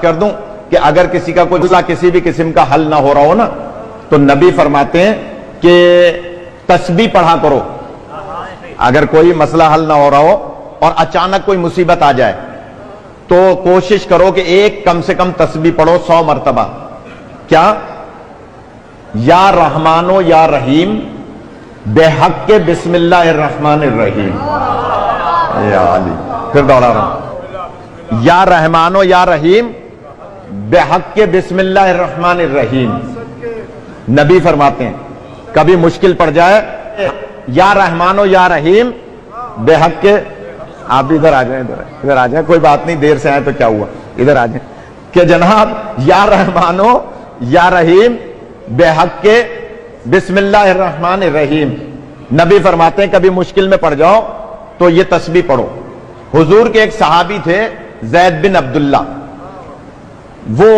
کر دوں کہ اگر کسی کا کوئی مسئلہ کسی بھی قسم کا حل نہ ہو رہا ہو نا تو نبی فرماتے ہیں کہ تسبیح پڑھا کرو. اگر کوئی مسئلہ حل نہ ہو رہا ہو اور اچانک کوئی مصیبت آ جائے تو کوشش کرو کہ ایک کم سے کم تسبیح پڑھو 100 مرتبہ. کیا؟ یا رحمانو یا رحیم بے حق کے بسم اللہ الرحمن الرحیم. یا علی پھر دوڑا رہا ہوں. یا رحمانو یا رحیم بے حق کے بسم اللہ الرحمن الرحیم. نبی فرماتے ہیں کبھی مشکل پڑ جائے یا رحمانو یا رحیم بے حق کے. آپ بھی ادھر آ جائیں, ادھر آ جائیں, کوئی بات نہیں, دیر سے آئے تو کیا ہوا, ادھر آ جائیں. کہ جناب یا رحمانو یا رحیم بے حق کے بسم اللہ الرحمن الرحیم. نبی فرماتے ہیں کبھی مشکل میں پڑ جاؤ تو یہ تسبیح پڑھو. حضور کے ایک صحابی تھے زید بن عبداللہ, وہ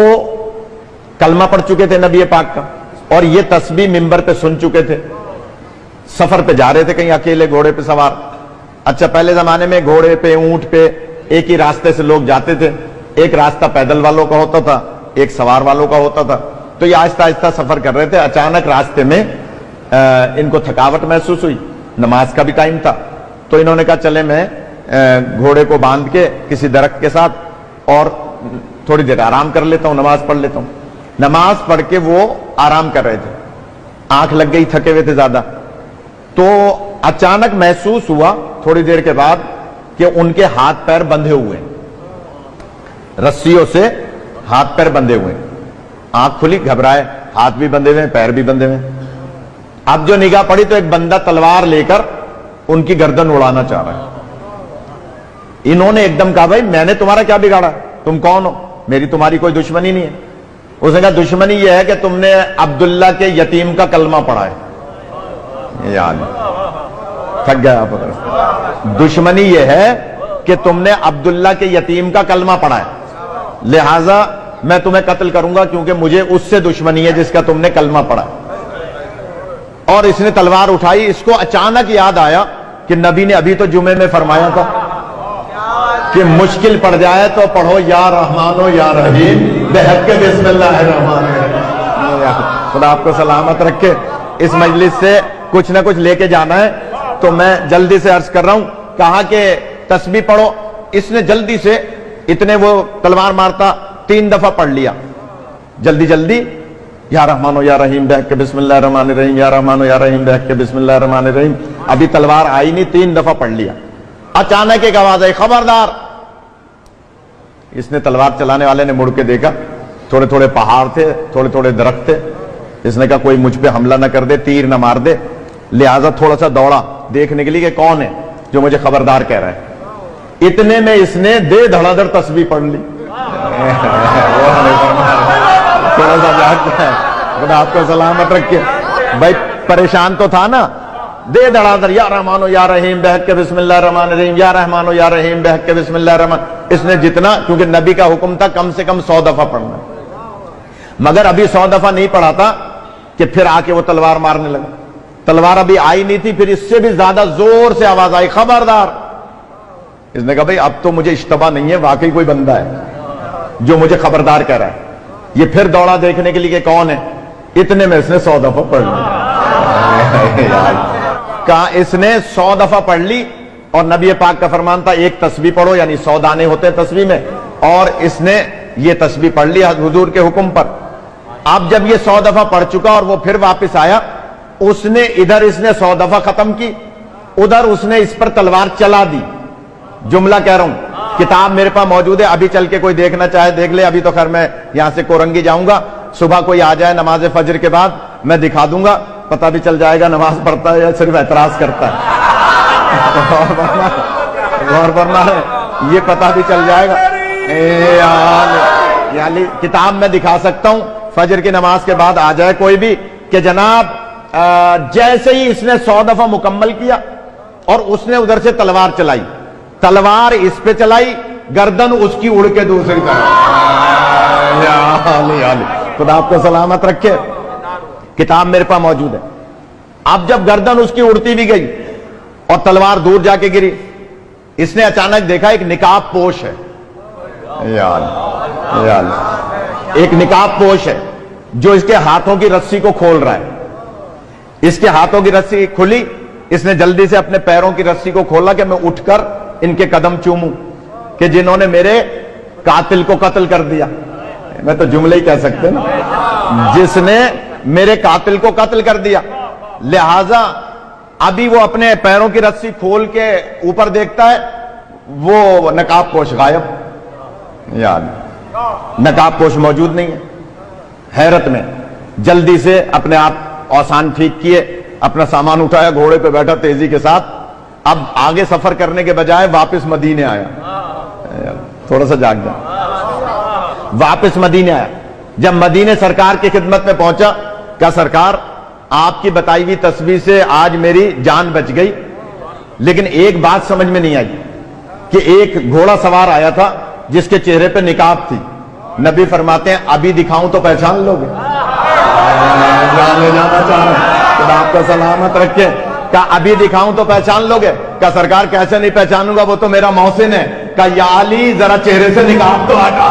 کلمہ پڑھ چکے تھے نبی پاک کا اور یہ تسبیح منبر پہ سن چکے تھے. سفر پہ جا رہے تھے کہیں اکیلے گھوڑے پہ سوار. اچھا پہلے زمانے میں گھوڑے پہ اونٹ پہ ایک ہی راستے سے لوگ جاتے تھے, ایک راستہ پیدل والوں کا ہوتا تھا ایک سوار والوں کا ہوتا تھا. تو یہ آہستہ آہستہ سفر کر رہے تھے. اچانک راستے میں ان کو تھکاوٹ محسوس ہوئی, نماز کا بھی ٹائم تھا, تو انہوں نے کہا چلے میں گھوڑے کو باندھ کے کسی درخت کے ساتھ اور تھوڑی دیر آرام کر لیتا ہوں, نماز پڑھ لیتا ہوں. نماز پڑھ کے وہ آرام کر رہے تھے, آنکھ لگ گئی, تھکے ہوئے تھے زیادہ. تو اچانک محسوس ہوا تھوڑی دیر کے بعد کہ ان کے ہاتھ پیر بندھے ہوئے, رسیوں سے ہاتھ پیر بندھے ہوئے. آنکھ کھلی, گھبرائے, ہاتھ بھی بندھے ہوئے پیر بھی بندھے ہوئے. اب جو نگاہ پڑی تو ایک بندہ تلوار لے کر ان کی گردن اڑانا چاہ رہا ہے. انہوں نے ایک دم کہا بھائی میں نے تمہارا کیا بگاڑا, تم کون ہو, میری تمہاری کوئی دشمنی نہیں ہے. اس نے کہا دشمنی یہ ہے کہ تم نے عبداللہ کے یتیم کا کلمہ پڑھا ہے. یاد تھک گیا آپ. دشمنی یہ ہے کہ تم نے عبداللہ کے یتیم کا کلمہ پڑھا ہے, لہذا میں تمہیں قتل کروں گا کیونکہ مجھے اس سے دشمنی ہے جس کا تم نے کلمہ پڑھا. اور اس نے تلوار اٹھائی. اس کو اچانک یاد آیا کہ نبی نے ابھی تو جمعے میں فرمایا تھا کہ مشکل پڑ جائے تو پڑھو یا رحمانو یا رحیم بے حق کے بسم اللہ الرحمن الرحیم. خدا آپ کو سلامت رکھے. اس مجلس سے کچھ نہ کچھ لے کے جانا ہے تو میں جلدی سے عرض کر رہا ہوں. کہا کہ تسبیح پڑھو. اس نے جلدی سے, اتنے وہ تلوار مارتا 3 دفعہ پڑھ لیا جلدی جلدی. یا رحمانو یا رحیم بے حق کے بسم اللہ الرحمن الرحیم, یا رحمانو یا رحیم بے حق کے بسم اللہ الرحمن الرحیم. ابھی تلوار آئی نہیں, 3 دفعہ پڑھ لیا. اچانک ایک آواز آئی, خبردار. اس نے تلوار چلانے والے نے مڑ کے دیکھا, تھوڑے تھوڑے پہاڑ تھے, تھوڑے تھوڑے درخت تھے. اس نے کہا کوئی مجھ پہ حملہ نہ کر دے, تیر نہ مار دے, لہذا تھوڑا سا دوڑا دیکھنے کے لیے کہ کون ہے جو مجھے خبردار کہہ رہا ہے. اتنے میں اس نے دے دھڑا دھڑ تسبیح پڑھ لی. تھوڑا سا جاگتا ہے, خدا آپ کو سلامت رکھے. بھائی پریشان تو تھا نا, دے دھڑا دھڑ یا رحمانو یا رحیم بے حق کے بسم اللہ الرحمن الرحیم, یا رحمانو یا رحیم بے حق کے بسم اللہ الرحمن. اس نے جتنا, کیونکہ نبی کا حکم تھا کم سے کم 100 دفعہ پڑھنا, مگر ابھی 100 دفعہ نہیں پڑھا تھا کہ پھر آ کے وہ تلوار مارنے لگا. تلوار ابھی آئی نہیں تھی, پھر اس سے بھی زیادہ زور سے آواز آئی, خبردار. اس نے کہا بھائی اب تو مجھے اشتباہ نہیں ہے, واقعی کوئی بندہ ہے جو مجھے خبردار کہہ رہا ہے. یہ پھر دوڑا دیکھنے کے لیے کہ کون ہے. اتنے میں اس نے 100 دفعہ پڑھ لی. کہا اس نے 100 دفعہ پڑھ لی, اور نبی پاک کا فرمان تھا ایک تسبیح پڑھو, یعنی 100 دانے ہوتے ہیں تسبیح میں, اور اس نے یہ تسبیح پڑھ لی حضور کے حکم پر. اب جب یہ 100 دفعہ پڑھ چکا اور وہ پھر واپس آیا, اس نے ادھر اس نے 100 دفعہ ختم کی, ادھر اس نے اس پر تلوار چلا دی. جملہ کہہ رہا ہوں, کتاب میرے پاس موجود ہے, ابھی چل کے کوئی دیکھنا چاہے دیکھ لے. ابھی تو خیر میں یہاں سے کورنگی جاؤں گا, صبح کوئی آ جائے نماز فجر کے بعد میں دکھا دوں گا, پتہ بھی چل جائے گا نماز پڑھتا ہے یا صرف اعتراض کرتا ہے. غور فرما ہے, یہ پتہ بھی چل جائے گا. یعنی کتاب میں دکھا سکتا ہوں, فجر کی نماز کے بعد آ جائے کوئی بھی کہ جناب جیسے ہی اس نے 100 دفعہ مکمل کیا اور اس نے ادھر سے تلوار چلائی, تلوار اس پہ چلائی, گردن اس کی اڑ کے دوسری طرف. خدا آپ کو سلامت رکھے. کتاب میرے پاس موجود ہے. اب جب گردن اس کی اڑتی بھی گئی اور تلوار دور جا کے گری, اس نے اچانک دیکھا ایک نقاب پوش ہے. یا اللہ، ایک نقاب پوش ہے جو اس کے ہاتھوں کی رسی کو کھول رہا ہے. اس کے ہاتھوں کی رسی کھلی، اس نے جلدی سے اپنے پیروں کی رسی کو کھولا کہ میں اٹھ کر ان کے قدم چوموں کہ جنہوں نے میرے قاتل کو قتل کر دیا. میں تو جملے ہی کہہ سکتے نا، جس نے میرے قاتل کو قتل کر دیا. لہذا ابھی وہ اپنے پیروں کی رسی کھول کے اوپر دیکھتا ہے، وہ نقاب پوش غائب. یاد نقاب پوش موجود نہیں ہے. حیرت میں جلدی سے اپنے آپ اوسان ٹھیک کیے، اپنا سامان اٹھایا، گھوڑے پہ بیٹھا تیزی کے ساتھ. اب آگے سفر کرنے کے بجائے واپس مدینے آیا. تھوڑا سا جاگ جائے. واپس مدینے آیا. جب مدینے سرکار کی خدمت میں پہنچا، کہا سرکار آپ کی بتائی ہوئی تسبیح سے آج میری جان بچ گئی، لیکن ایک بات سمجھ میں نہیں آئی کہ ایک گھوڑا سوار آیا تھا جس کے چہرے پہ نقاب تھی. نبی فرماتے ہیں ابھی دکھاؤں تو پہچان لو گے. جان لے جانا چاہ رہے ہیں، خدا آپ کا سلامت رکھے. کہا ابھی دکھاؤں تو پہچان لو گے. کہا سرکار کیسے نہیں پہچانوں گا، وہ تو میرا محسن ہے. کہا یا علی ذرا چہرے سے نقاب تو ہٹا.